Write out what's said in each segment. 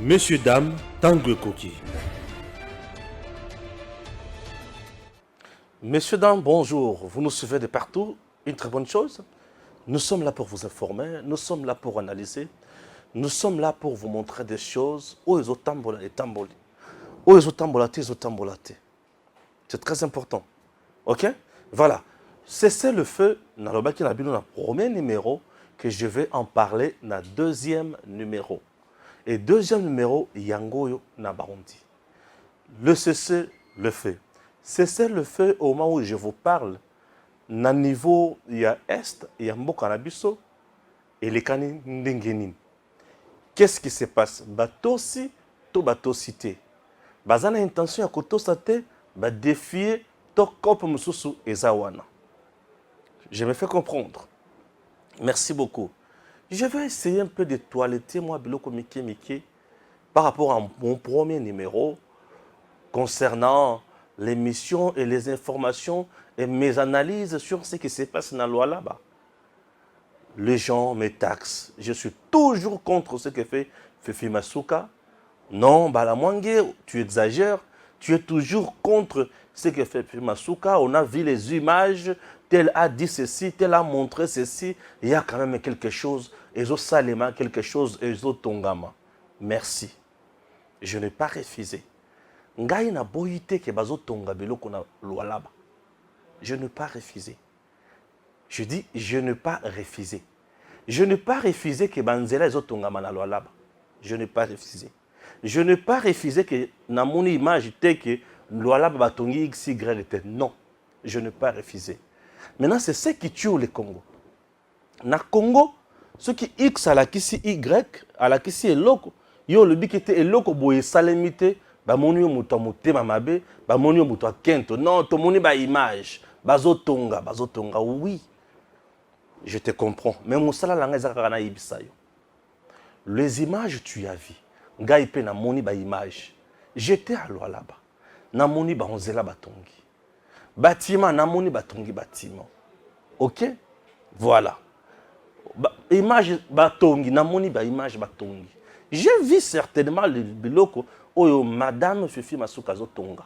Messieurs, dames, Tanguy Koki. Messieurs, dames, bonjour. Vous nous suivez de partout. Une très bonne chose. Nous sommes là pour vous informer. Nous sommes là pour analyser. Nous sommes là pour vous montrer des choses. C'est très important. Ok? Voilà. C'est le feu. Dans le premier numéro que je vais en parler dans le deuxième numéro. Et deuxième numéro, Yangoyo Nabarundi. Le cessez le feu. Cessez le feu au moment où je vous parle. Na niveau, il y a Est, il y a Mbokanabiso et les Kani Ndengenim. Qu'est-ce qui se passe? Batosi, to batosité. Bazana intention à kotosate, ba défier to kop mususu ezawana. Je me fais comprendre. Merci beaucoup. Je vais essayer un peu de toiletter moi Biloko Miki par rapport à mon premier numéro concernant l'émission et les informations et mes analyses sur ce qui se passe dans la loi là-bas. Les gens me taxent. Je suis toujours contre ce que fait Fifi Masuka. Non, Balamwange, tu exagères. Tu es toujours contre ce que fait Fifi Masuka. On a vu les images. Tel a dit ceci, tel a montré ceci. Il y a quand même quelque chose. Ezo Salema, quelque chose. Ezo Tongama. Merci. Je n'ai pas refusé. Ngai na boyite ke bazo tonga biloko na loi là-bas. Je n'ai pas refusé. Je dis, je n'ai pas refusé. Je n'ai pas refusé que Banzela ezo tonga na loi là-bas. Je n'ai pas refusé. Je n'ai pas refusé que na mon image te que loi là-bas batongi XY était. Non, je n'ai pas refusé. Maintenant, c'est ce qui tue le Congo. Na Congo, ce qui X à la kisi Y, à la kisi eloko, yo le bikete eloko boye salemite. Bamoni yo muto motema mabe, bamoni yo muto kento. Non, tomoni ba image, bazotonga, oui. Je te comprends. Mais musala langa ezaka na yibisa yo. Les images tu as vu. Ngai pe na moni ba image. J'étais à loi là-bas. Na moni ba onzela batongi. Bâtiment na moni batongi bâtiment. OK? Voilà. Image batongi, na moni ba image batongi. J'ai vu certainement le biloko oyo madame Fifi Masuka Zotonga.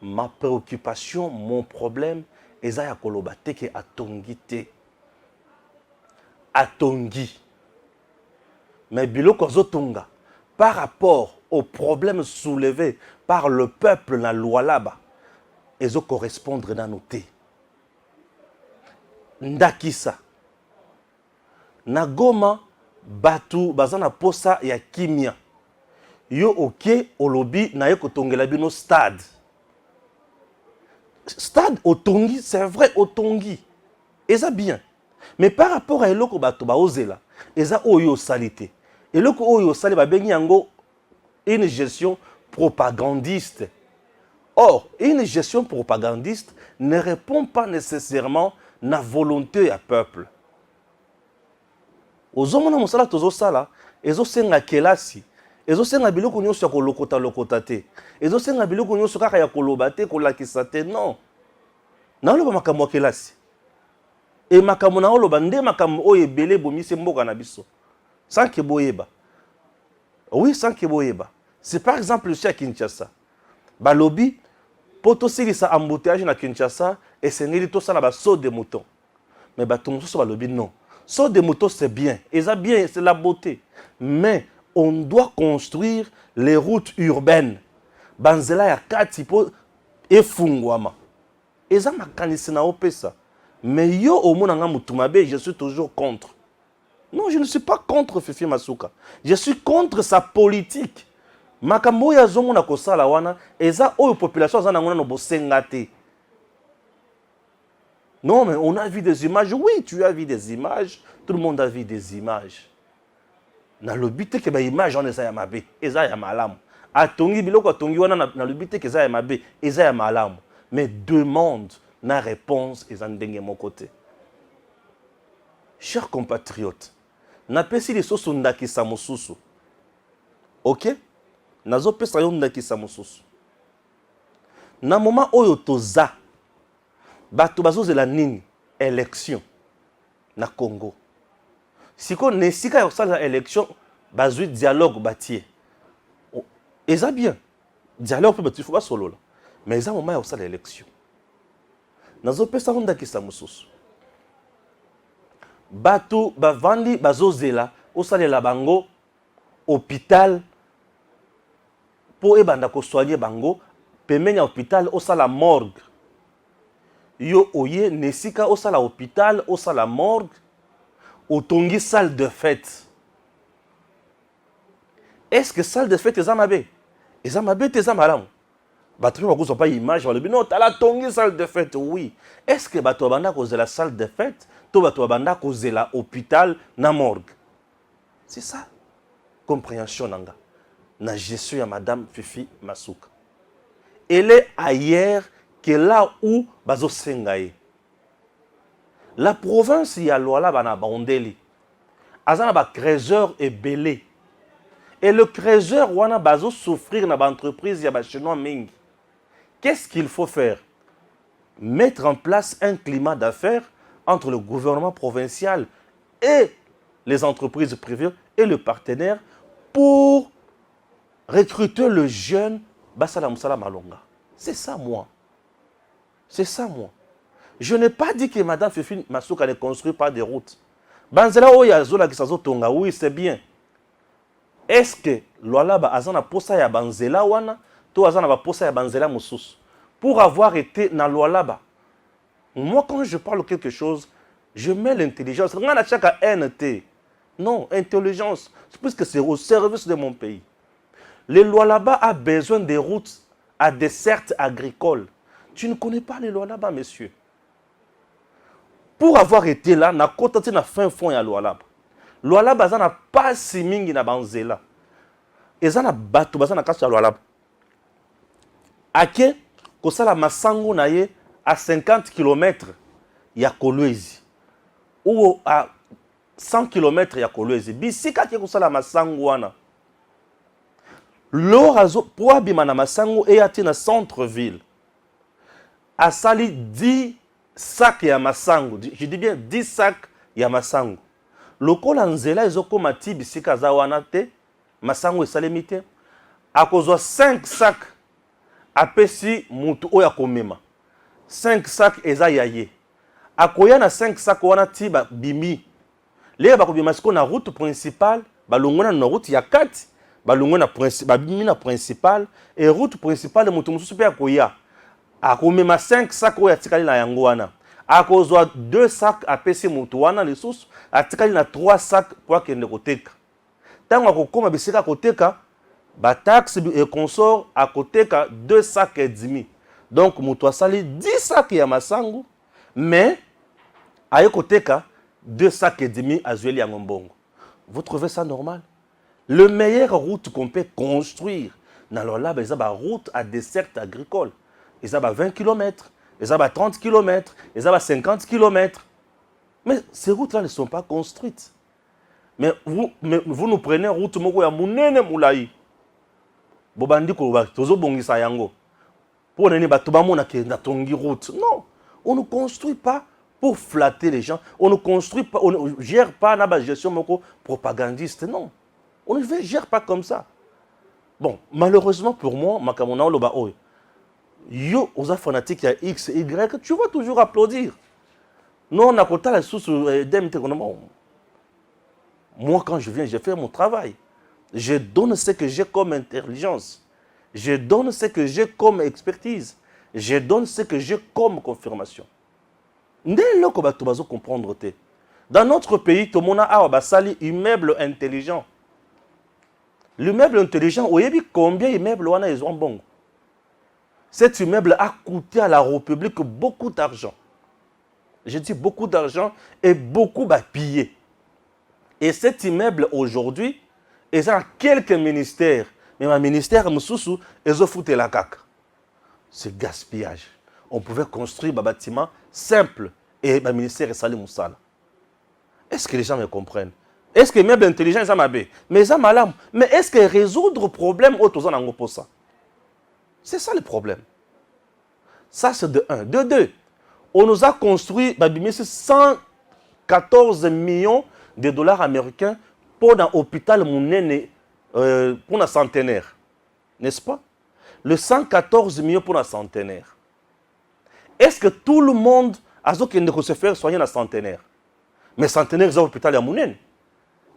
Ma préoccupation, mon problème, eza ya koloba teke atongi te. Atongi. Mais biloko Zotonga, par rapport aux problèmes soulevés par le peuple dans la loi là-bas, ezo correspondre dans nos te. Ndakisa. Nagoma batu bazana posa ya kimia. Yo ok olobi na yo kotongela bino stade. Stade otongi, c'est vrai otongi. Et ça bien. Mais par rapport à eloko bato ba ozela, eza oyo salite. Eloko oyo sali ba bengi yango une gestion propagandiste. Or, une gestion propagandiste ne répond pas nécessairement à la volonté du peuple. Ozomona mosala tozo sala, ezo senga kelasi. Ezo senga biloko nyonso ya kolokota te. Ezo senga biloko nyonso kaka ya koloba te, kolakisa te. Non. Naoloba makambo ya kelasi. E makambo naoloba nde makambo oyo ebele bomise mboka na biso. Sans que boyeba. Oui, sans que boyeba. C'est par exemple ici à Kinshasa. Balobi, poto silisa embouteillage na Kinshasa, et sengeli to sala ba saut de mouton. Mais bato mosusu balobi non. Saut de mouton c'est bien. Et ça bien, c'est la beauté. Mais on doit construire les routes urbaines. Banzela ya kati po efungwama. Eza makanisi na opesa. Mais yo omonanga mutumabe, je suis toujours contre. Non, je ne suis pas contre Fifi Masuka. Je suis contre sa politique. Makambo ya zongo na kosala wana, eza oyo population za ngona no bosenga te. Non, mais on a vu des images. Oui, tu as vu des images. Tout le monde a vu des images. Na lobite ke ba image on eza ya mabe, eza ya malamu. Atongi biloko atongi wana na lobite ke eza ya mabe, eza ya malamu. Mais demande na réponse eza ndenge mon côté. Chers compatriotes, na pesi les soso ndakisa mosusu. OK? Nazo pesa yo ndakisa mosusu. Na moment oyo toza bato bazozela nini élection na Congo. Siko nesika ya kosala élection bazui dialogue bâti. Et ça bien. Dialogue peut il faut pas solo là. Mais ça moment il y a aussi l'élection. Nazo pesa honda ki samususu. Batu bavandi bazozela osalela bango hôpital pour ebanda ko soigner bango pemenya hôpital osala morgue. Yo oye nesika osala hôpital osala morgue otongi salle de fête. Est-ce que salle de fête ezamabe? Ezamabe te ezamalamu. Bato ba ko pas image ba non tala tongi salle de fête oui. Est-ce que bato banda ko la salle de fête to bato banda ko la hôpital na morgue? C'est ça. Compréhension nanga. Na gestion ya madame Fifi Masuka. Elle est ailleurs que là où bazo sengaye. La province ya Lualaba bana Bondeli. Azana ba créateur et belé. Et le créateur wana bazo souffrir na ba entreprise ya ba chinois mingi. Qu'est-ce qu'il faut faire? Mettre en place un climat d'affaires entre le gouvernement provincial et les entreprises privées et le partenaire pour recruter le jeune Basala Moussala Malonga. C'est ça, moi. C'est ça, moi. Je n'ai pas dit que Madame Fifi Masuka ne construit pas des routes. Banzela Oya Zola Kisazo Tonga, oui, c'est bien. Est-ce que Lualaba Azana Posa ya Banzela Wana, to Azana Posa ya Banzela Moussous, pour avoir été dans Lualaba? Moi, quand je parle quelque chose, je mets l'intelligence. Rien à chaque NT. Non, intelligence. Puisque c'est au service de mon pays. Le Lualaba a besoin des routes à desserte agricole. Tu ne connais pas les Lualaba, monsieur. Pour avoir été là, na kota na fin fond ya Lualaba. Lualaba n'a pas si mingi na Banzela. Et ça na bato bazana kasa Lualaba. Ake kosala masango na ye à 50 km ya Kolwezi. Ou à 100 km ya Kolwezi. Bisika ke kosala masango wana. L'orazo pour abima na masango et ati na centre-ville. A sali 10 sacs ya masango. Je dis bien 10 sacs ya masango. Lokola nzela ezoko mati bisika za wana te masango esalemi te. Akozwa 5 sacs apesi mutu oya komema. 5 sacs eza yaye. Akoya na 5 sacs wana ti ba bimi. Le ba kobima siko na route principale, ba longona na route ya 4, ba longona principale, ba bimi na principale et route principale mutu mususu pe akoya. Akomema 5 sacs oya tikali na yango wana. Akozwa 2 sacs apesi mutu wana lisusu, atikali na 3 sacs pour akende koteka. Tango akokoma bisika koteka, ba taxe et consort akoteka 2 sacs et demi. Donc mutu asali 10 sacs ya masango, mais aye koteka 2 sacs et demi à Zueli à Ngombongo. Vous trouvez ça normal? Le meilleure route qu'on peut construire dans le lab, c'est la route à desserte agricole. Ils ont 20 km, ils ont 30 km, ils ont 50 km. Mais ces routes-là ne sont pas construites. Mais vous nous prenez route moko ya munene moulayi. Bobandi ko ba tozo bongisa yango. Pour nene ba toba mona ke na tongi route. Non, on ne construit pas pour flatter les gens. On ne construit pas, on ne gère pas na ba gestion moko propagandiste. Non, on ne gère pas comme ça. Bon, malheureusement pour moi, makamona loba oy. Yo, aux fanatiques, il y a X, Y, tu vas toujours applaudir. Non, on a compté la source d'MT. Moi, quand je viens, je fais mon travail. Je donne ce que j'ai comme intelligence. Je donne ce que j'ai comme expertise. Je donne ce que j'ai comme confirmation. Dès lors que tu vas comprendre, dans notre pays, tout le monde a un immeuble intelligent. L'immeuble intelligent, vous savez combien d'immeubles ils ont bon? Cet immeuble a coûté à la République beaucoup d'argent. Je dis beaucoup d'argent et beaucoup pillé. Et cet immeuble aujourd'hui, il a quelques ministères. Mais ma ministère, Moussoussou, ils ont foutu la caca. C'est gaspillage. On pouvait construire un bâtiment simple et le ministère est salé Moussala. Est-ce que les gens me comprennent? Est-ce que l'immeuble intelligent est malade? Mais ça malade. Mais est-ce que résoudre le problème autour de pour ça? C'est ça le problème. Ça, c'est de 1. De 2, on nous a construit 114 millions de dollars américains pour un hôpital pour un centenaire. N'est-ce pas? Le 114 millions pour un centenaire. Est-ce que tout le monde a se faire soigner un centenaire? Mais centenaire, c'est un hôpital à Mounen.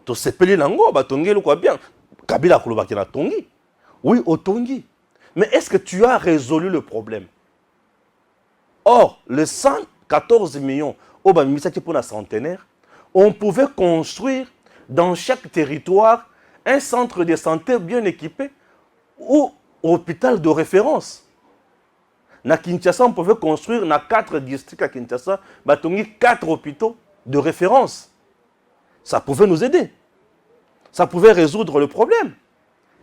Tu sais pas l'ango, bah tongi le quoi bien. Kabila Kouloubaki na tongi. Oui, au tongi. Mais est-ce que tu as résolu le problème? Or, le 114 millions au Bamisaki pour un centenaire, on pouvait construire dans chaque territoire un centre de santé bien équipé ou hôpital de référence. Na Kinshasa, on pouvait construire dans 4 districts à Kinshasa, 4 hôpitaux de référence. Ça pouvait nous aider. Ça pouvait résoudre le problème.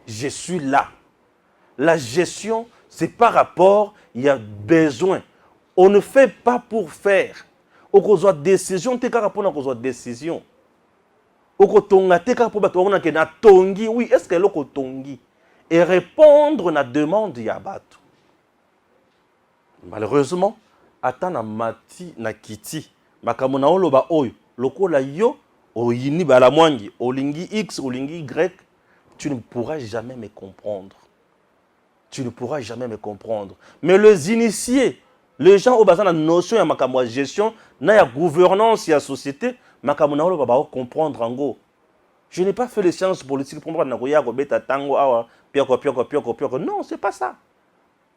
Je suis là. La gestion, c'est par rapport, il y a besoin. On ne fait pas pour faire. On a une décision, on a une décision. On a une décision. Oui, est-ce que l'on tongi? Et répondre à la demande ya bato. Malheureusement, ata na mati na kiti, makambo na oloba oyo, lokola yo, oyini bala mwangi, olingi X, olingi Y, tu ne pourras jamais me comprendre. Tu ne pourras jamais me comprendre. Mais les initiés, les gens au bazar la notion ya makambo ya gestion, na ya gouvernance ya société, makambo na oloba ba comprendre en gros. Je n'ai pas fait les sciences politiques pour moi na koya ko beta tango awa, pioko. Non, c'est pas ça.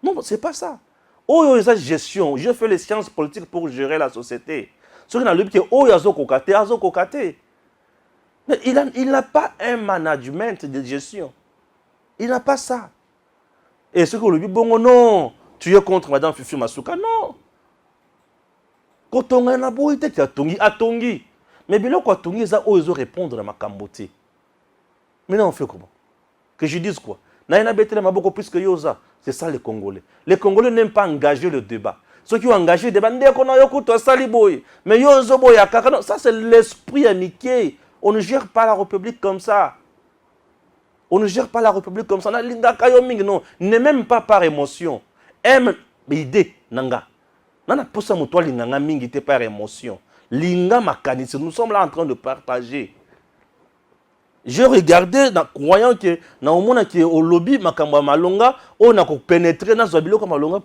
Non, c'est pas ça. Oh, il y a gestion. Je fais les sciences politiques pour gérer la société. Ce qui n'a pas oh, il y a kokate. Mais il n'a pas un management de gestion. Il n'a pas ça. Et ce que le dit, bon, non, tu es contre Madame Fifi Masuka. Non. Quand on a un aboïté, tu as tongi. Mais bien là, quand tongi, ils ont répondre à ma camboté. Maintenant, on fait comment? Que je dise quoi? Beaucoup plus que Yosa. C'est ça les Congolais. Les Congolais n'aiment pas engager le débat. Ceux qui ont engagé le débat, mais ça c'est l'esprit amitié. On ne gère pas la République comme ça. On ne gère pas la République comme ça. Non, ne même pas par émotion. Aime l'idée. Nanga. Nana posa mutoa linganga mingi te par émotion. Linga makanisi. Nous sommes là en train de partager. Je regardais, croyant que dans le monde qui est au lobby, makamba malonga, on a pénétré dans ce biloko malonga.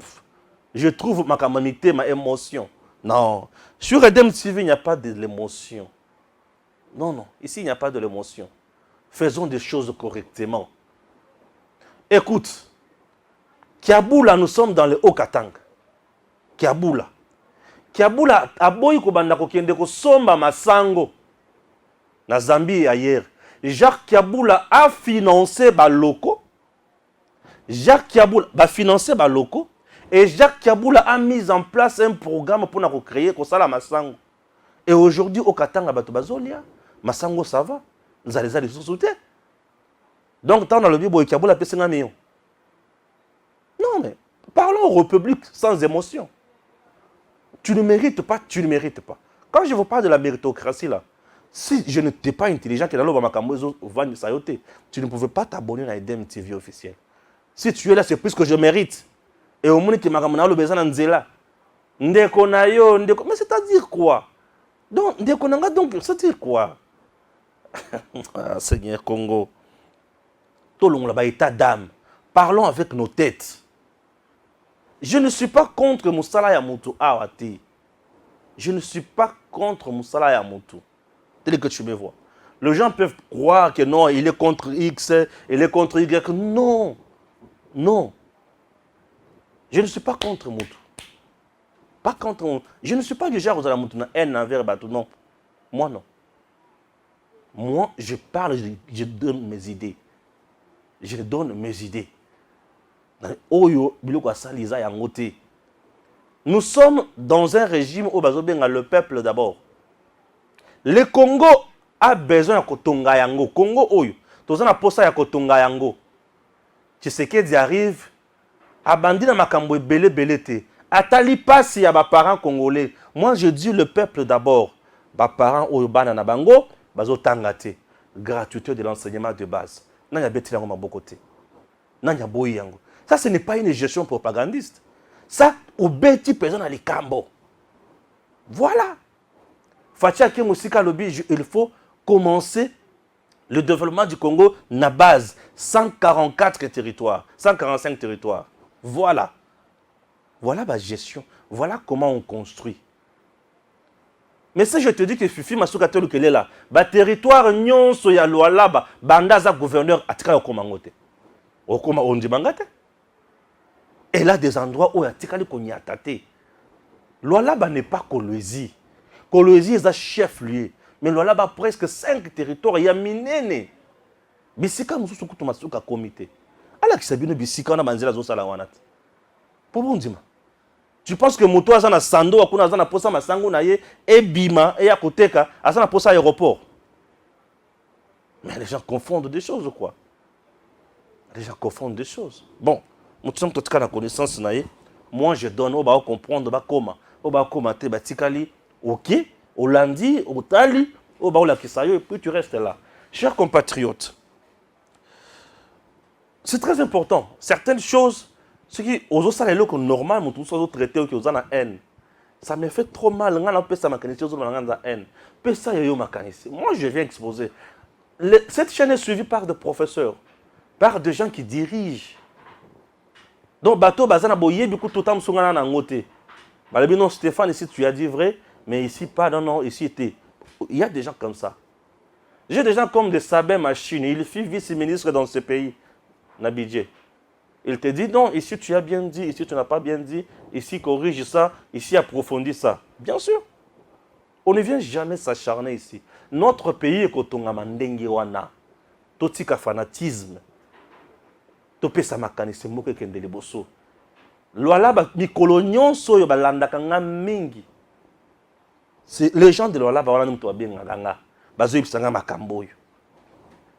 Je trouve ma camanité, ma émotion. Non, sur Edem TV, il n'y a pas de l'émotion. Non, ici il n'y a pas de l'émotion. Faisons des choses correctement. Écoute, Kiaboula, nous sommes dans le Haut-Katanga. Kiaboula, aboyi kobanda kokende ko somba masango na Zambie et ailleurs. Jacques Kiaboula a financé les locaux. Jacques Kiaboula a financé les locaux. Et Jacques Kiaboula a mis en place un programme pour créer la Masango. Et aujourd'hui, au Katanga, Bazolia, Masango, ça va. Nous allons les sous-souter. Donc, tant dans le Bible, Kiaboula a 5 millions. Non, mais parlons aux Républiques sans émotion. Tu ne mérites pas, tu ne mérites pas. Quand je vous parle de la méritocratie, là, si je n'étais pas intelligent, tu ne pouvais pas t'abonner à Edem TV officiel. Si tu es là, c'est plus que je mérite. Et au monde qui m'a ramené le besoin d'Anzela. Mais c'est-à-dire quoi? Donc, c'est-à-dire quoi? Seigneur Congo. Tout le monde état d'âme. Parlons avec nos têtes. Je ne suis pas contre Moussala Yamutu Awati. Je ne suis pas contre Moussala Yamutu. Tel que tu me vois. Les gens peuvent croire que non, il est contre X, il est contre Y. Non. Non. Je ne suis pas contre Moutou. Pas contre Moutou. Je ne suis pas du genre aux Moutou, haine envers Batou. Non. Moi, non. Moi, je parle, je donne mes idées. Je donne mes idées. Nous sommes dans un régime où le peuple d'abord. Le Congo a besoin de Kotonga Yango. Congo Oyo. Tous en a posa ya Kotonga Yango. Tshisekedi arrive. Abandi na makambo belé te. Atali pasi ya ba parents congolais. Moi je dis le peuple d'abord. Ba parents Oyo bana na bango bazo tangate. Gratuité de l'enseignement de base. Nanya beti yango maboko te. Nanya boyi yango. Ça ce n'est pas une gestion propagandiste. Ça au beti personne à likambo. Voilà. Il faut commencer Le développement du Congo n'a base 144 territoires, 145 territoires. Voilà. Voilà la gestion. Voilà comment on construit. Mais si je te dis que Fifi Masuka Telukele là, le territoire nyonso ya Lualaba, bandaza gouverneur atika yokomangote. Okoma ondi mangate. Et là des endroits où atika li konyatate. Lualaba n'est pas Kolwezi. Kolwezi est un chef-lieu. Mais Lualaba a presque 5 territoires. Il y a Minene. Bisika mususu kutu Masuka comité. Ala kisabino bisika na manzela zo sala wanat. Pobo ndima. Tu penses que moto azana sando akuna azana posa masango na ye e bima e akoteka azana posa aéroport. Mais les gens confondent des choses quoi. Les gens confondent des choses. Bon, nous sommes tous la connaissance na ye. Moi je donne au ba comprendre ba comment. Au ba comment te ba tikali OK, au lundi, au tali, au ba la kisayo et puis tu restes là. Chers compatriotes, c'est très important. Certaines choses ce qui, aux autres salariés que normal, tous les autres traités qui ont la haine, ça me fait trop mal. On a peu ça mécanisme, on a la haine. Peu ça y a mécanisme. Moi, je viens exposer. Cette chaîne est suivie par des professeurs, par des gens qui dirigent. Donc, bateau, bazana boye, du coup, tout le temps, on a ngoté. Non, Stéphane, ici, tu as dit vrai, mais ici, pas, non, ici, était. Il y a des gens comme ça. J'ai des gens comme des Sabin Machine. Il fut vice-ministre dans ce pays, Nabidje. Il te dit non, ici tu as bien dit, ici tu n'as pas bien dit, ici corrige ça, ici approfondis ça. Bien sûr. On ne vient jamais s'acharner ici. Notre pays est kotonga mandenge wana. Totika fanatisme. Topé sa makanisi moke kendele boso. Loala ba mikolonyon soyo ba landaka nga mingi. C'est les gens de Loala ba wana mtu abenga nga. Bazo yibisanga makambo yo.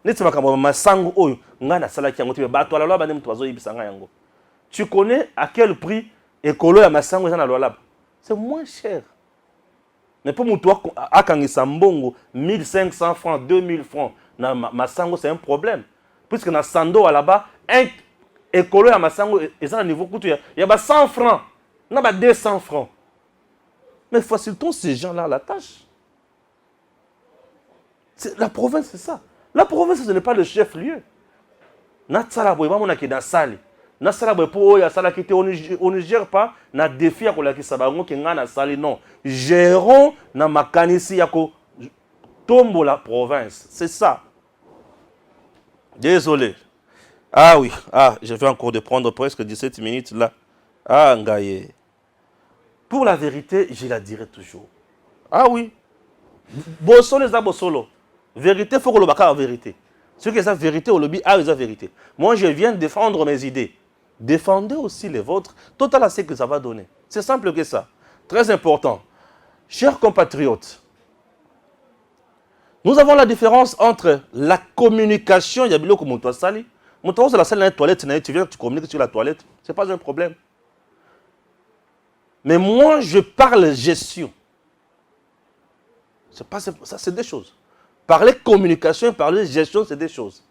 Tu connais à quel prix écolo ya masango na Lualaba? C'est moins cher. Mais pour moi, à Kangisambongo, 1500 francs, 2000 francs, na masango c'est un problème. Puisque na Sando là-bas, un écolo ya masango est à un niveau coûteux. Il y a 100 francs, il y a 200 francs. Mais facilitons ces gens-là la tâche. La province, c'est ça. La province, ce n'est pas le chef-lieu. On ne gère pas na défi à la kisabango qui na sali non. Gérons na makanisi yako tombo la province. C'est ça. Désolé. Ah oui, je vais encore de prendre presque 17 minutes là. Ah ngaye. Pour la vérité, je la dirai toujours. Ah oui. Bossolo les abosolo. Vérité, il faut que le baka a vérité. Ceux qui ont la vérité, au lobby, a la vérité. Moi, je viens défendre mes idées. Défendez aussi les vôtres. Total à ce que ça va donner. C'est simple que ça. Très important. Chers compatriotes, nous avons la différence entre la communication. Il y a bilo comme mon toit sali. Mon toit, c'est la salle dans la toilette. Tu viens, tu communiques sur la toilette. Ce n'est pas un problème. Mais moi, je parle gestion. Ça, c'est des choses. Parler communication, parler gestion, c'est des choses.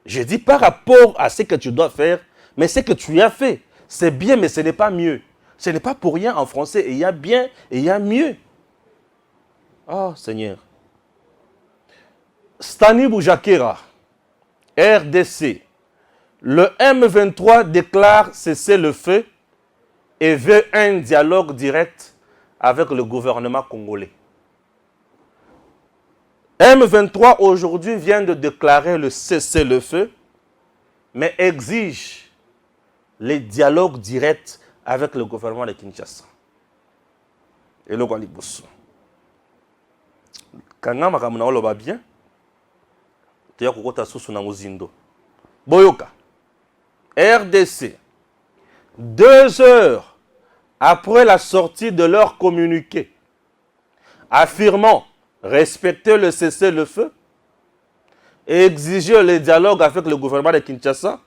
Je dis par rapport à ce que tu dois faire, mais ce que tu as fait, c'est bien, mais ce n'est pas mieux. Ce n'est pas pour rien en français. Il y a bien et il y a mieux. Oh Seigneur. Stani Boujakera, RDC. Le M23 déclare cesser le feu et veut un dialogue direct avec le gouvernement congolais. M23 aujourd'hui vient de déclarer le cessez-le-feu, mais exige les dialogues directs avec le gouvernement de Kinshasa. Et le Gualibosso. Quand on a bien, tu as Boyoka, RDC, 2 heures après la sortie de leur communiqué, affirmant respecter le cessez-le-feu et exiger le dialogue avec le gouvernement de Kinshasa,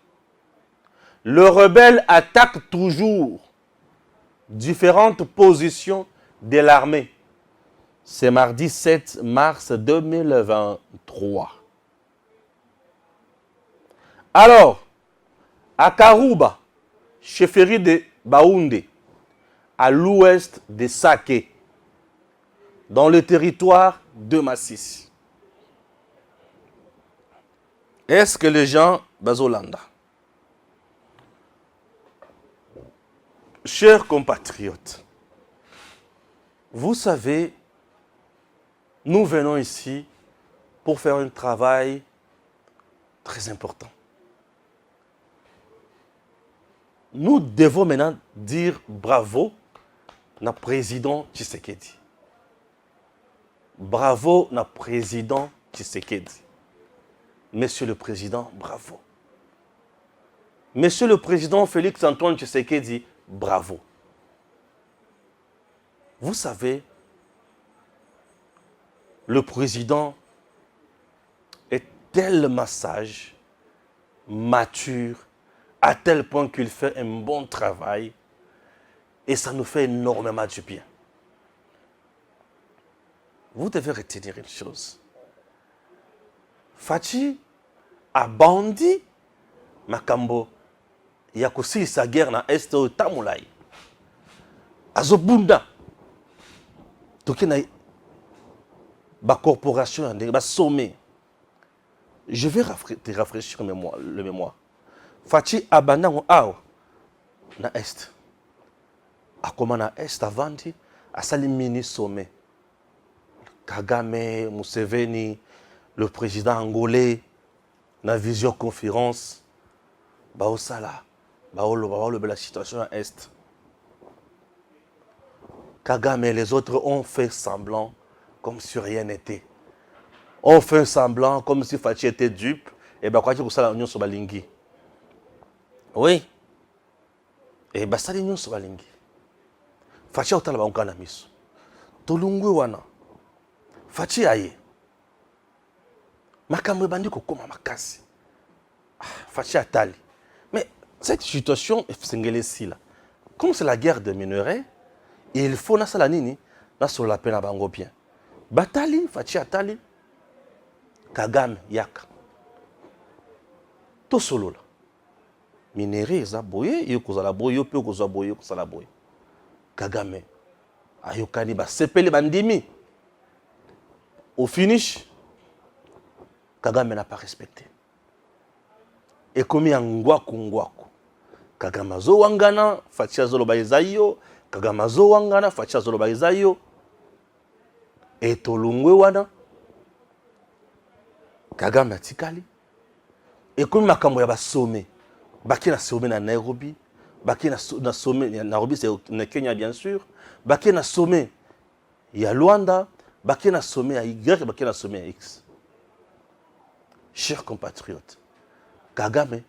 le rebelle attaque toujours différentes positions de l'armée. C'est mardi 7 mars 2023. Alors, à Karouba, chefferie de Baoundé, à l'ouest de Saké, dans le territoire de Massis. Est-ce que les gens bazolanda? Chers compatriotes, vous savez, nous venons ici pour faire un travail très important. Nous devons maintenant dire bravo na président Tshisekedi. Bravo na président Tshisekedi. Monsieur le Président, bravo. Monsieur le Président Félix Antoine Tshisekedi, bravo. Vous savez, le président est tellement sage, mature, à tel point qu'il fait un bon travail et ça nous fait énormément du bien. Vous devez retenir une chose. Fachi a bandi makambo ya kosilisa guerre na este oyo tamolai azobunda toke na bacorporation ya ndenge basome. Je vais te rafraîchir le mémoire. Fachi abandango awa na est akoma na est avandi asali mini sommet. Kagame, Museveni, le président angolais, la visioconférence, baosala, baoloba la situation à Est. Kagame et les autres ont fait semblant comme si rien n'était. On fait semblant comme si Fachi était dupe et bah quoi que ça l'union sur balingi. Oui. Et bah ça l'union sur balingi. Fachi otala ba onkana miso. Tolungwe wana. Fachi aye. Makambo bandi kokoma makasi. Fachi atali. Mais cette situation est singelesi là. Comme c'est la guerre des minerais, il faut na sala nini na sur la peine bango bien. Batali Fachi atali. Kagame yaka. To solo là. Minerais za boye, yo kozala boye, yo pe kozala boye, kozala boye. Kagame ayokani ba sepeli bandimi. Au finish, Kagame n'a pas respecté. Et comme il y a ngwaku. Kagame zo wangana, Fachi azoloba ezayo, Kagame zo wangana, Fachi azoloba ezayo. Et tolungwe wana, Kagame atikali. Et comme makambo ya ba sommet, baki na sommet na Nairobi, baki na sommet na Nairobi c'est na Kenya bien sûr, baki na sommet ya Luanda, baki na sommet à Y, baki na sommet à X. Chers compatriotes, Kagame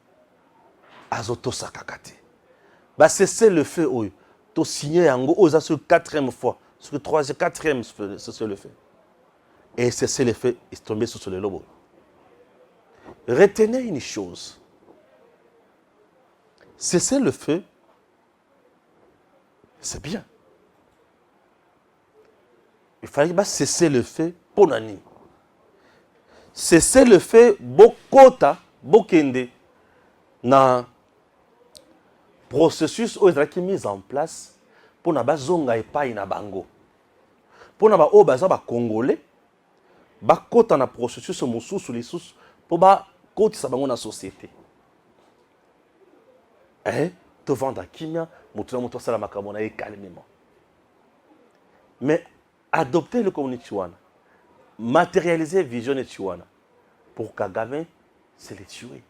azoto sakakate. Bah cessez le feu oyo. To signé yango oza sur quatrième fois, sur troisième, quatrième cessez le feu. Et cessez le feu, il est tombé sur le lobo. Retenez une chose. Cessez le feu, c'est bien. Il fallait pas cesser le feu pour nani. Cesser le feu bokota bokende na processus qui est mis en place pour na bazonga epai na bango. Pour na ba o baza ba congolais bakota na processus mosusu lisusu pour ba kotisa bango na société. Te vendre kimia mutuna mutu sala makambo na calmement. Mais adopter le community wana, matérialiser vision et Tiwana. Pour Kagame, c'est les tuer.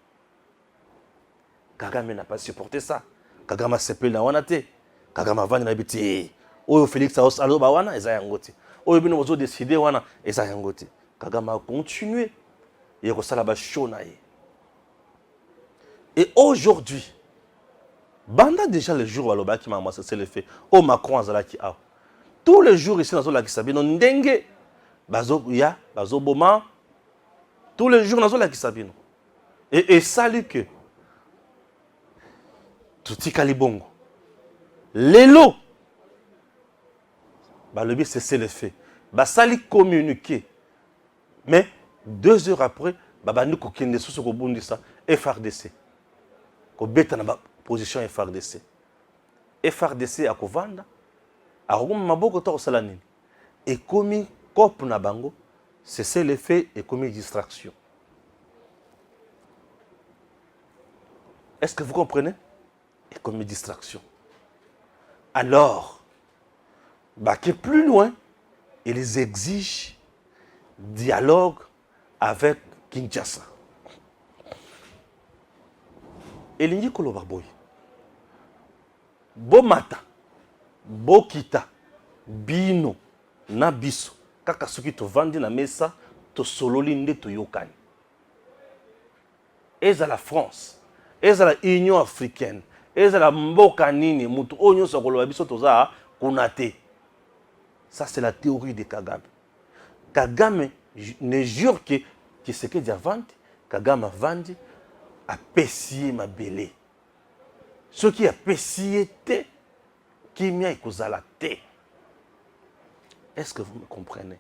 Kagame n'a pas supporté ça. Kagame s'est pris la wanate. Kagame va na biti. Oyo Félix Aos aloba wana eza yangote. Oyo bino mozo décider wana eza yangote. Kagame a continué. Il a sala ba shonaye. Et aujourd'hui, banda déjà le jour aloba qui m'a c'est le fait. Oh Macron azala ki a. Tous les jours ici, dans la Kisabino, ndenge, bazo ya, bazo boma, tous les jours dans la Kisabino. Et salut que, touti kalibongo, l'élo, bah le but c'est le fait. Bah sali communiquer, mais 2 heures après, bah nous kokende sous ce kobundi ça, FRDC, ko beta na ba position FRDC, FRDC à kovanda. Et comme cop na bango, c'est l'effet et comme distraction. Est-ce que vous comprenez? Et comme distraction. Alors, qui est plus loin, ils exigent dialogue avec Kinshasa. Elingi koloba boy. Bomata, bokita, bino, na biso, kaka soki tovandi na mesa, to sololi nde to yokani. Eza la France, eza la Union africaine, eza la mboka nini, mutu onyo sokoloba biso toza kunate. Ça c'est la théorie de Kagame. Kagame ne jure que Tshisekedi avandi, Kagame avandi, a pessier ma belé. Ce qui a pessier te, qui m'a ekozala te. Est-ce que vous me comprenez?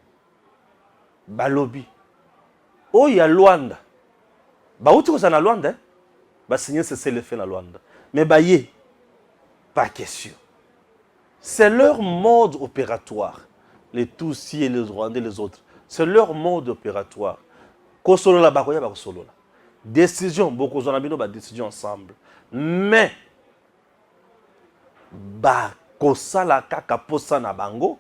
Balobi. Oh, il y a Luanda. Bah, où tu es en Luanda? Hein? Bah, signer c'est le fait en Luanda. Mais bah, pas question. C'est leur mode opératoire. Les Tutsis et les Rwandais et les autres. C'est leur mode opératoire. Kosolo la bakoya ba kosolo la. Décision, beaucoup de gens ont décision ensemble. Mais, kosala kaka posa na bango,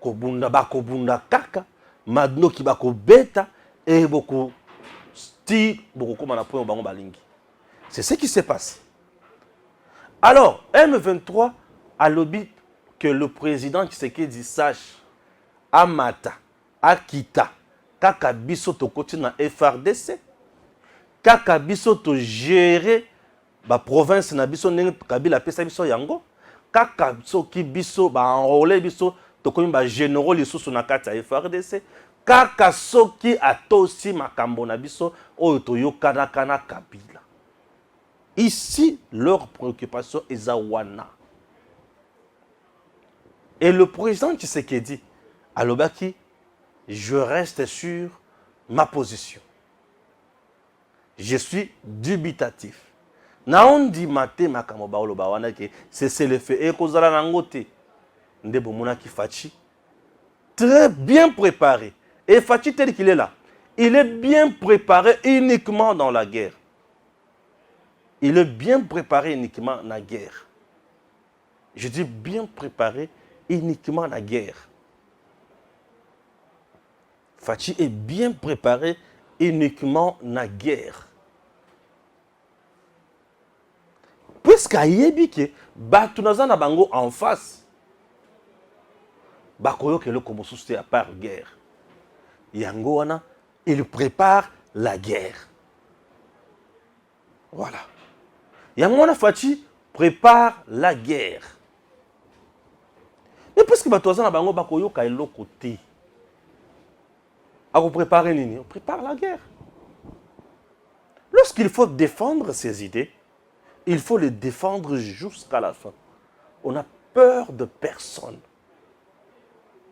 kobunda kaka, madno ki beta, et beaucoup comme na point bango balingi. C'est ce qui se passe. Alors, M23 a lobby que le président Tshisekedi sache Amata, Akita, kaka biso to koti na FRDC, kaka biso to gérer ba province na biso ndenge Kabila pesa biso yango, kaka soki biso ba enrôler biso to komi ba généraux lisusu na kati ya FRDC, kaka soki atosi makambo na biso oyo to yokana kana Kabila. Ici, leur préoccupation est Zawana. Et le président Tshisekedi, alobaki, je reste sur ma position. Je suis dubitatif. Naondi mate makamo baoloba wana ke c'est le fait et kozala nangote. Ndebo monaki Fachi très bien préparé. Et Fachi tel qu'il est là, il est bien préparé uniquement dans la guerre. Il est bien préparé uniquement dans la guerre. Je dis bien préparé uniquement dans la guerre. Fachi est bien préparé uniquement dans la guerre. Puisqu'ayebi ke batunaza na bango en face, bakoyo ke le komosuste à part guerre. Yango wana, il prépare la guerre. Voilà. Yango wana Fachi prépare la guerre. Mais puisque batunaza na bango bakoyo ka eloko te. Ako préparer nini? On prépare la guerre. Lorsqu'il faut défendre ses idées, il faut les défendre jusqu'à la fin. On n'a peur de personne.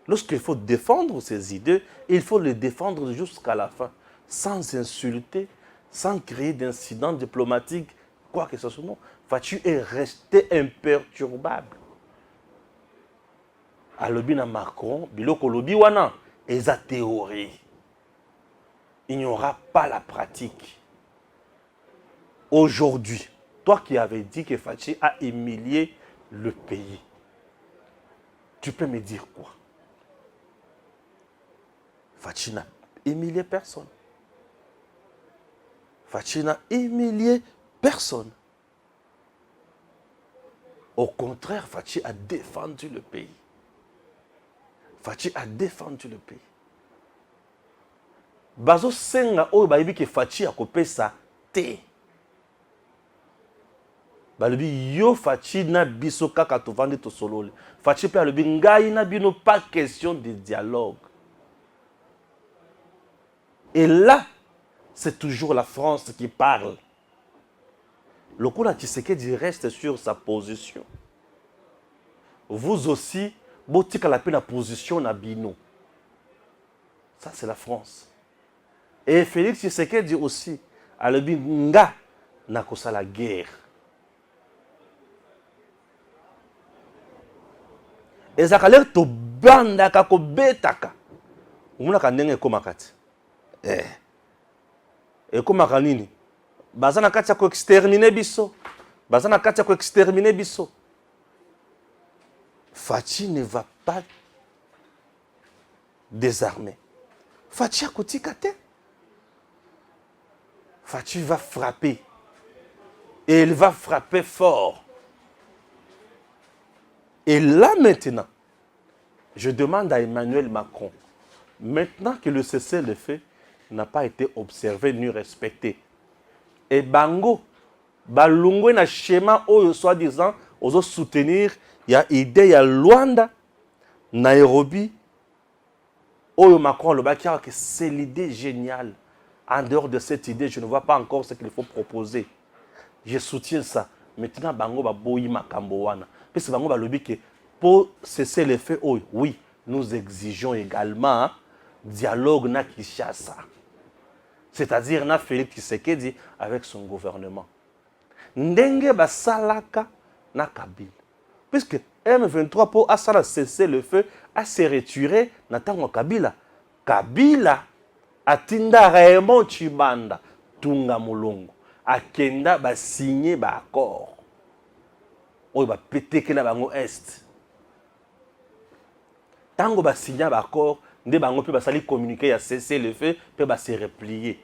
Lorsqu'il faut défendre ses idées, il faut les défendre jusqu'à la fin, sans insulter, sans créer d'incidents diplomatiques, quoi que ce soit. Non, Fachi est resté imperturbable. À l'obina Macron, biloko lobi wana, et sa théorie. Il n'y aura pas la pratique. Aujourd'hui, toi qui avais dit que Fachi a humilié le pays, tu peux me dire quoi? Fachi n'a humilié personne. Fachi n'a humilié personne. Au contraire, Fachi a défendu le pays. Fachi a défendu le pays. Bazo senga oyo bayebi ke Fachi a kopé sa te. Balobi yo Fachi na biso kaka tovandi to solole. Fachi pe alobi ngai na bino pas question de dialogue. Et là, c'est toujours la France qui parle. Le coup là, Tshisekedi reste sur sa position. Vous aussi, botika la peine la position na bino. Ça c'est la France. Et Félix Tshisekedi aussi, alobi nga na kosa la guerre. Ezakaler to banda kako betaka. Umuna kanenge komakati. Ekomaka nini? Bazana kati ya ko exterminer biso. Bazana katia ko exterminer biso. Fachi ne va pas désarmer. Fachi a kotika te. Fachi va frapper. Et il va frapper fort. Et là maintenant, je demande à Emmanuel Macron, maintenant que le cessez-le-feu n'a pas été observé ni respecté, et Bango, Balungu na schéma oyo soi-disant, ozo soutenir, il y a idée, il y a Luanda, Nairobi, oyo Macron le baki que c'est l'idée géniale. En dehors de cette idée, je ne vois pas encore ce qu'il faut proposer. Je soutiens ça. Maintenant, Bango va boyi makambo wana. Parce que Bango va lobby que pour cesser les faits, oui, nous exigeons également dialogue na Kinshasa. C'est-à-dire na Félix Tshisekedi avec son gouvernement. Ndenge ba salaka na Kabila. Puisque M23 pour asala cesser le feu a se retiré na tango Kabila. Kabila atinda Raymond Chibanda Tunga Mulongo. Akenda ba signé ba accord. Oyo ba pété na bango est. Tango ba signé ba accord, nde bango pe ba sali communiquer ya cesser le feu pe ba se replier.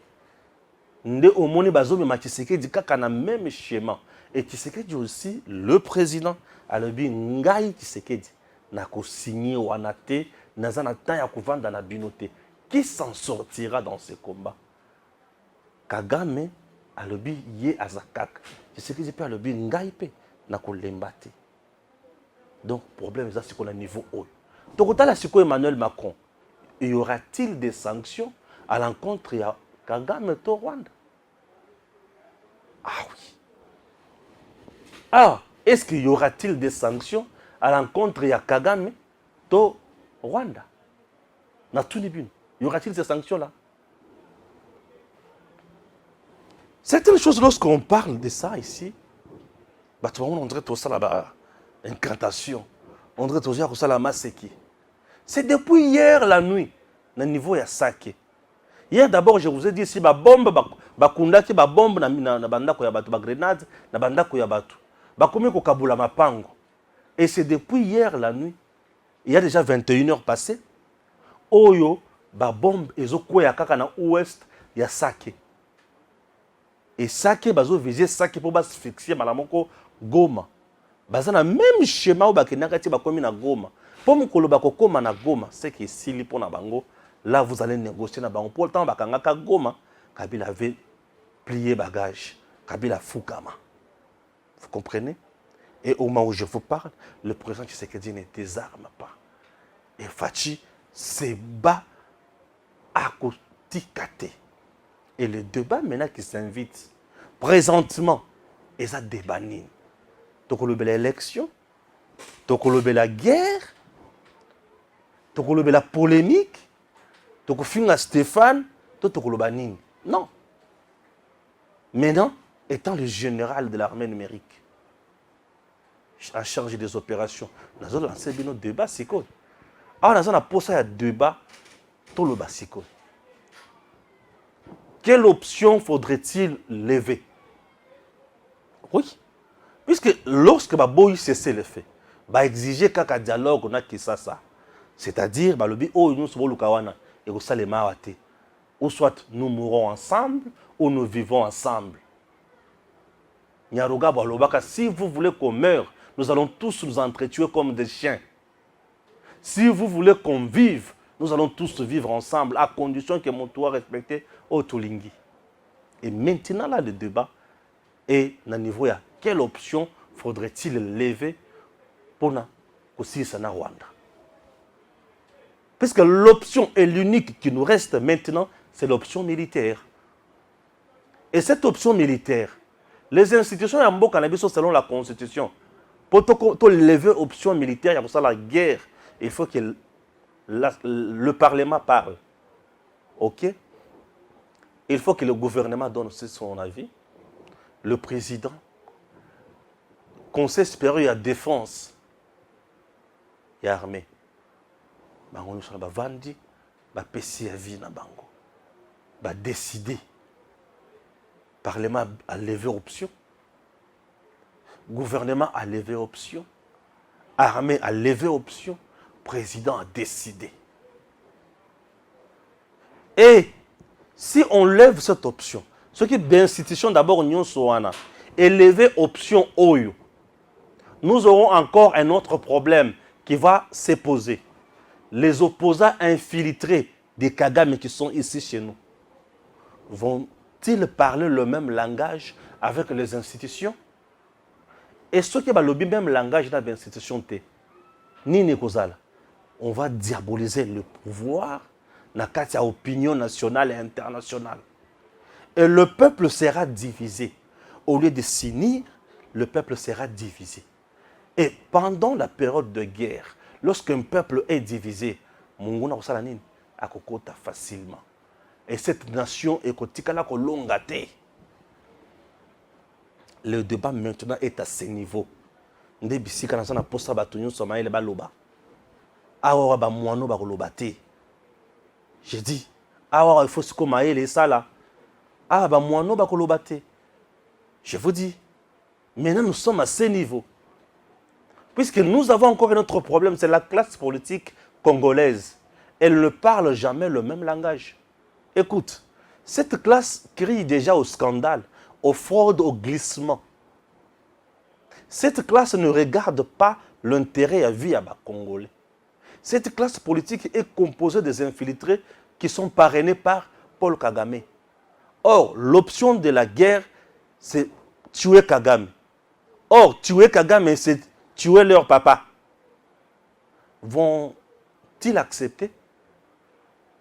Nde omoni bazo me Tshisekedi kaka na même schéma. Et Tshisekedi aussi le président alobi ngai Tshisekedi na ko signer wana te naza na temps ya kovanda na binote. Qui s'en sortira dans ce combat? Kagame alobi ye azakak. Tshisekedi pe alobi ngai pe na ko lemba te. Donc problème ça c'est qu'on a niveau haut. Donc au siko Emmanuel Macron, y aura-t-il des sanctions à l'encontre de Kagame to Rwanda? Ah oui. Ah, est-ce qu'il y aura-t-il des sanctions à l'encontre de Kagame to Rwanda? Na Tunibune. Y aura-t-il ces sanctions-là? Certaines choses, lorsqu'on parle de ça ici, bah, on dirait tout ça là-bas, incantation. On dirait tout ça là-bas, c'est qui? C'est depuis hier la nuit, le niveau ya Sake. Hier d'abord, je vous ai dit si ma bombe, ma bombe na bandako ya batu, ma grenade, na bandako ya batu. Bakomi ko kabula mapango. Et c'est depuis hier la nuit, il y a déjà 21 heures passées, oyo, ba bombe ezo kweya kaka na ouest ya Sake. Et Sake bazo viser Sake pour asphyxier malamoko Goma. Baza na même schéma ou bakenaka ti bakomi na Goma. Pour mukolo bakokoma na Goma, c'est que sili pour na bango, là vous allez négocier na bango. Pour le temps bakangaka Goma, Kabila avait plié bagage. Kabila fukama. Vous comprenez? Et au moment où je vous parle, le président Tshisekedi ne désarme pas. Et Fachi se bat à Kotikate. Et le débat maintenant qui s'invite, présentement, et ça débat. Donc on a l'élection, donc on a la guerre, donc on a la polémique, donc on a Stéphane, donc on a Nini. Non. Maintenant, étant le général de l'armée numérique, en charge des opérations, nous avons lancé un débat, c'est quoi? Alors nous avons posé un débat, tout le bas, c'est quoi? Quelle option faudrait-il lever? Oui. Puisque lorsque Baboy cesse le fait, va exiger qu'un dialogue on a qui ça. C'est-à-dire, nous sommes Lukawana et au Salema, ou soit nous mourrons ensemble ou nous vivons ensemble. Nyaruga Balobaka, si vous voulez qu'on meure, nous allons tous nous entretuer comme des chiens. Si vous voulez qu'on vive, nous allons tous vivre ensemble à condition que mon toit respecte au Tolingi. Et maintenant, là, le débat est à niveau, il y a quelle option faudrait-il lever pour aussi na Rwanda? Parce que l'option est l'unique qui nous reste maintenant, c'est l'option militaire. Et cette option militaire, les institutions en Mboka sont selon la Constitution. Pour lever l'option militaire, il y a pour ça la guerre. Il faut que le Parlement parle. OK? Il faut que le gouvernement donne aussi son avis. Le président, Conseil supérieur de la défense, il y a armée. Bango nous ba vandi, ba pesi avis na bango. Ba décider. Parlement a levé option. Gouvernement a levé option. Armée a levé option. Président a décidé. Et si on lève cette option, ce qui est d'institution d'abord Union Soana, et lever option Oyo, nous aurons encore un autre problème qui va se poser. Les opposants infiltrés des Kagame qui sont ici chez nous, vont-ils parler le même langage avec les institutions? Et ceux qui ont le même langage dans les institutions, on va diaboliser le pouvoir dans la opinion nationale et internationale. Et le peuple sera divisé. Au lieu de s'unir, le peuple sera divisé. Et pendant la période de guerre, lorsqu'un peuple est divisé, facilement. Et cette nation est le débat maintenant est à ce niveau. Je dis, il faut se commailler les salles. Je vous dis, maintenant nous sommes à ce niveau. Puisque nous avons encore un autre problème, c'est la classe politique congolaise. Elle ne parle jamais le même langage. Écoute, cette classe crie déjà au scandale, aux fraudes, au glissement. Cette classe ne regarde pas l'intérêt à vie à Congolais. Cette classe politique est composée des infiltrés qui sont parrainés par Paul Kagame. Or, l'option de la guerre, c'est tuer Kagame. Or, tuer Kagame, c'est tuer leur papa. Vont-ils accepter?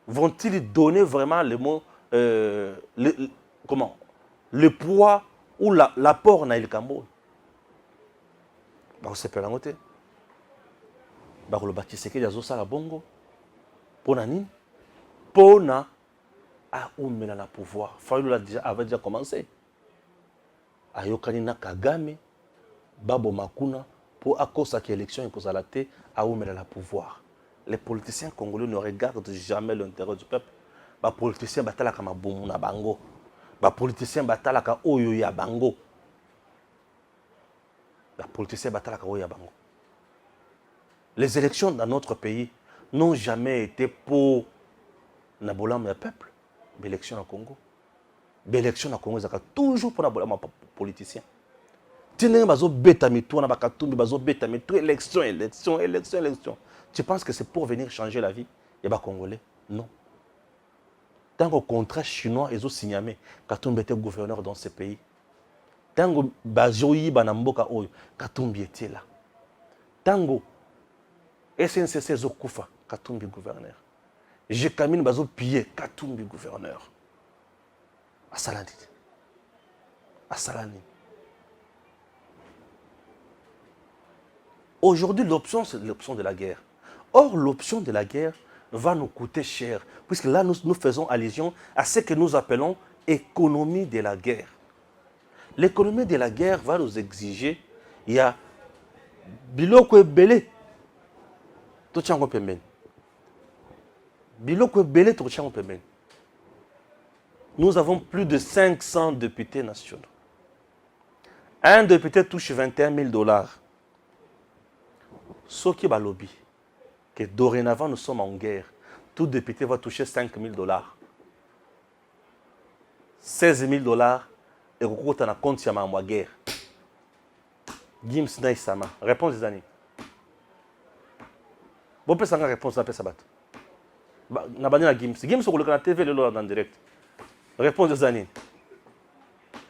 Vont-ils donner vraiment le mot, le poids ou l'apport dans le Cameroun? C'est pas la moitié. Le bâtisseur qui a la bongo. Pour nani? Pour na a oumela la pouvoir. Fayoulou avait déjà commencé. Ayokani na Kagame, Babo Makuna, pour à cause de l'élection et cause à la tête, a oumela la pouvoir. Les politiciens congolais ne regardent jamais l'intérêt du peuple. Les politiciens battent kama boum na bango. Les politiciens battent ka oyo ya bango. Les politiciens battent ka oyo ya bango. Les élections dans notre pays n'ont jamais été pour Nabolam le peuple. Mais l'élection au Congo. L'élection au Congo, c'est toujours pour Nabolam les politiciens. Élection. Tu penses que c'est pour venir changer la vie des Congolais? Non. Tant qu'au contrat chinois, ils ont signé Katumbi était gouverneur dans ce pays. Tant que Bazoyi Banamboka Oyo, Katumbi était là. Tant que SNCC Zokufa, Katumbi gouverneur. Jekamine Bazo pillé, Katumbi gouverneur. Asalani. Asalani. Aujourd'hui, l'option, c'est l'option de la guerre. Or, l'option de la guerre va nous coûter cher, puisque là, nous faisons allusion à ce que nous appelons économie de la guerre. L'économie de la guerre va nous exiger, il y a biloko belé, tout tient en paiement. Biloko belé, tout tient en paiement. Nous avons plus de 500 députés nationaux. Un député touche 21 000 $. Ce qui va lobby, que dorénavant nous sommes en guerre, tout député va toucher 5 000 $. 16 000 $, et on a compte sur ma guerre. Gims Naïsama. Réponse des années. Bon, peut s'en réponse à Pessabat. Na bani na Gims. Gims sur le TV le en direct. Réponse des années.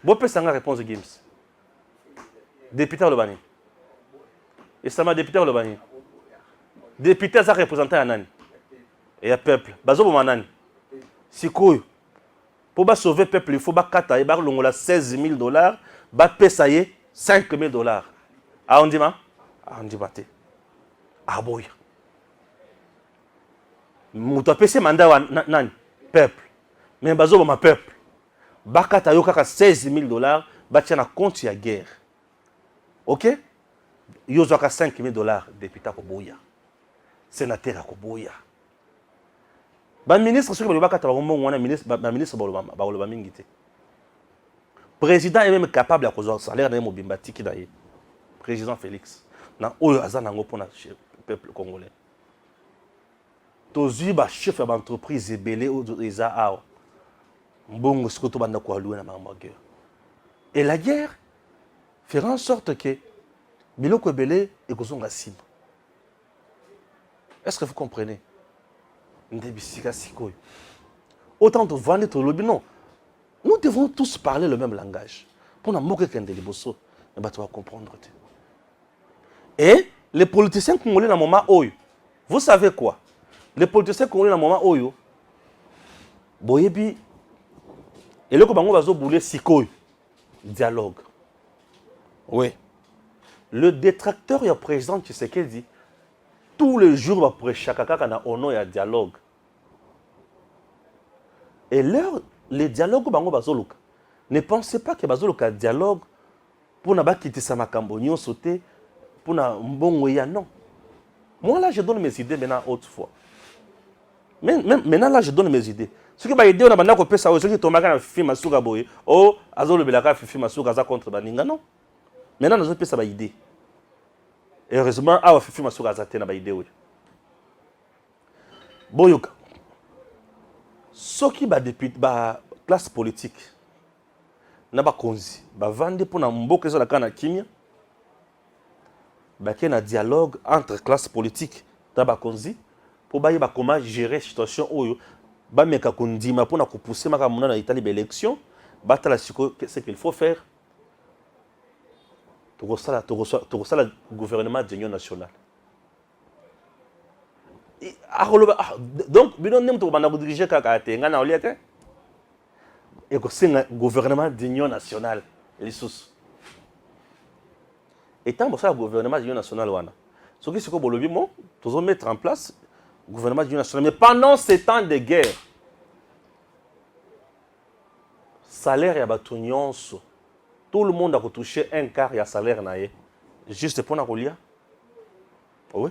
Bon, peut s'en réponse de Gims. Député le bani. Et ça m'a député le bani. Député ça représenté à Nani. Et à peuple. Bazo Bomanani. Si quoi? Pour sauver le peuple, il faut que il 16 000 $, payer 5 000 $. Ah, on dit ma? Ah, on dit ma. Ah, boy. Mouta pese mandat nan peuple. Mais bazo ma peuple. Bakata yo kaka 16 000 $, batia na compte ya guerre. OK? Yo zoka 5 000 $, député ko boya. Sénateur ko boya. Le ministre, président est même capable de faire salaire de Mobimbati. président Félix. Na oyo azanango pour le peuple congolais. Tozi ba chef d'entreprise ebele o eza awa. Mbongo sikoto banda ko alouer na mama guerre. Et la guerre fera en sorte que biloko ebele ekozonga nsima. Est-ce que vous comprenez? Ndebisika sikoyo. Autant de vendre tout lobby, non. Nous devons tous parler le même langage. Pour ne pas que liboso, tu vas comprendre. Et les politiciens congolais dans le moment où, vous savez quoi? Les politiciens congolais dans le moment où, boyebi, et le Kobango va bouler sikoyo, dialogue. Oui. Le détracteur et le président Tshisekedi dit, tous les jours, va pour chaque cas, on a un dialogue. Et les dialogues bango bazoluka. Ne pensez pas que bazoluka dialogue pour na ba quitter sa makambo nyo sauter pour na mbongo ya non. Moi là je donne mes idées maintenant autrefois. Maintenant là je donne mes idées. Ce qui ba idée on a banda ko pesa o ce qui tomaka na fifi masuka boye. Oh azolo belaka fifi masuka za contre baninga non. Maintenant nazo pesa ba idée. Et heureusement awa fifi masuka za te na ba idée oui. Boyoka. Soki ba député ba classe politique na ba konzi ba vande pour na mboka zo la kana kimia ba ke na dialogue entre classe politique ta ba konzi pour ba yeba comment gérer situation oyo ba meka kondima pour na ko pousser maka mona na Italie ba élection ba tala siko ce qu'il faut faire to sala gouvernement d'union nationale. Donc, bino nem to bana ko diriger kaka tenga na oliate. Et que c'est un gouvernement d'union nationale les sous. Et tant que ça gouvernement d'union nationale wana. Ce qui c'est que bolobi mo, tous mettre en place gouvernement d'union nationale mais pendant ces temps de guerre. Salaire ya batu nyonso. Tout le monde a touché un quart ya salaire na ye. Juste pour na kolia. Oui.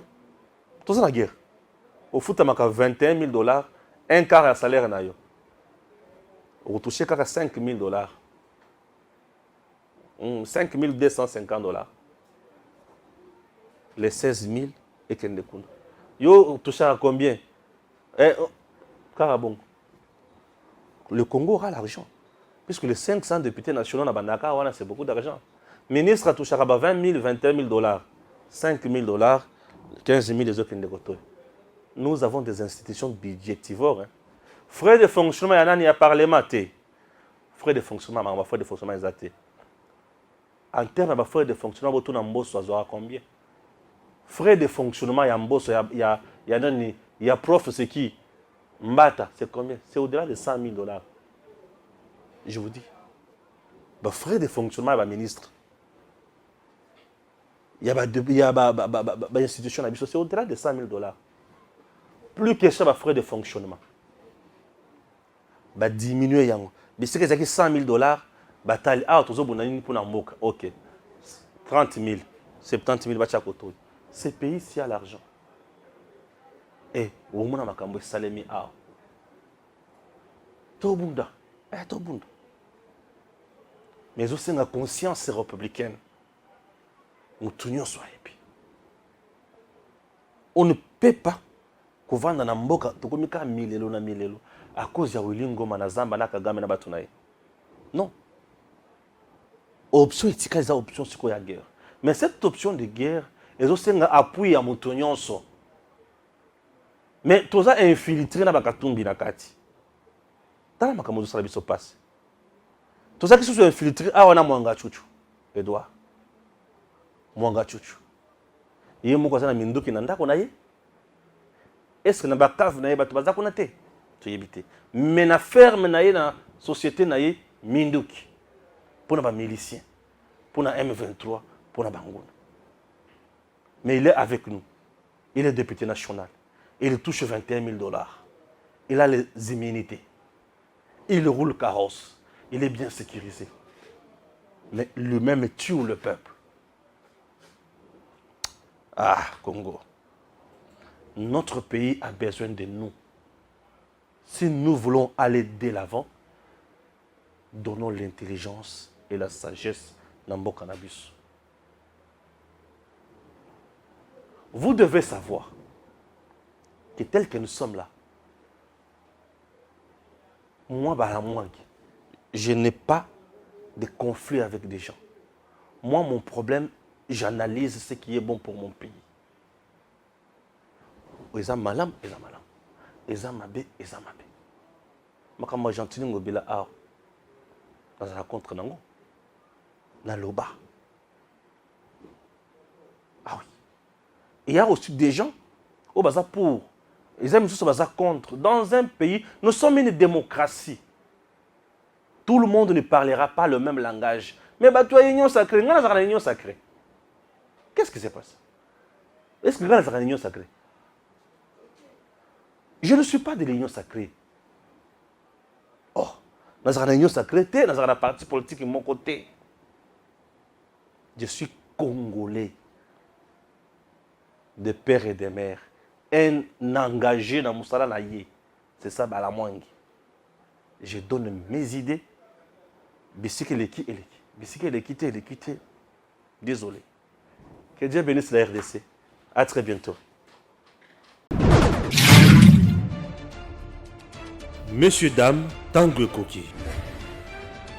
Tout ça la guerre. Au foot, tu as 21 000 $, un quart de salaire. Vous touchez 5 000 $. 5 250 $. Les 16 000 et qu'elle découle. Vous touchez à combien? Carabon. Le Congo aura l'argent. Puisque les 500 députés nationaux à Bandaka, c'est beaucoup d'argent. Le ministre a touché à 20 000, 21 000 $. 5 000 $, 15 000 les autres qui découlent. Nous avons des institutions budgétivores. Hein. Frais de fonctionnement, il y a parlement. Frais de fonctionnement, frais de fonctionnement, exact. En termes de frais de fonctionnement, vous avez combien? Frais de fonctionnement, il y a prof, c'est qui? Mbata, c'est combien? C'est au-delà de 100 000 $. Je vous dis. Frais de fonctionnement, il y a ministre. Il y a une institution, c'est au-delà de 100 000 $. Plus que ça, va frais de fonctionnement. Va diminuer. Mais c'est que c'est 100 000 $. Ok. 30 000, 70 000 $. Ce pays, s'il y a l'argent. Et au moins, on a salami. Tobunda. Tobunda. Mais aussi, la conscience républicaine. Nous tournons sur les pieds. On ne peut pas. Kovanda na mboka tokomika milelo na milelo à cause ya Wilingoma na Zamba na Kagame na batu na ye. Non. Option etika eza option siko ya guerre. Mais cette option de guerre ezosenga appui ya moto nyonso. Mais toza infiltré na bakatumbi na kati. Tala makambo zo sala biso passe. Toza kisu infiltré awa na mwanga chuchu. Edouard. Mwanga chuchu. Yé moko za na minduki na ndako na ye. Est-ce que na bakave na ye bato baza kuna te? To yebite. Mais na ferme na ye na société na ye minduki. Pour na milicien, pour na M23, pour na banguna. Mais il est avec nous. Il est député national. Il touche 21 000 $. Il a les immunités. Il roule carrosse. Il est bien sécurisé. Mais lui-même tue le peuple. Ah, Congo. Notre pays a besoin de nous. Si nous voulons aller de l'avant, donnons l'intelligence et la sagesse dans le cannabis. vous devez savoir que tel que nous sommes là, moi, je n'ai pas de conflit avec des gens. Moi, mon problème, j'analyse ce qui est bon pour mon pays. Eza malam, eza malam. Eza mabe, eza mabe. Moi, j'entends ngobila a dans la contre nango. Na loba. Ah oui. Il y a aussi des gens au baza pour. Ils aiment juste baza contre. Dans un pays, nous sommes une démocratie. Tout le monde ne parlera pas le même langage. Mais toi, union sacrée, nous avons une union sacrée. Qu'est-ce qui se passe? Est-ce que nous avons une union sacrée? Je ne suis pas de l'union sacrée. Oh, nous avons une union sacrée, nous avons un parti politique de mon côté. Je suis congolais, de père et de mère. Un engagé dans Moussala Naye. C'est ça, Balamwangi. Je donne mes idées. Bisiki Leki. Désolé. Que Dieu bénisse la RDC. À très bientôt. Monsieur, dame, Tanguy Koki.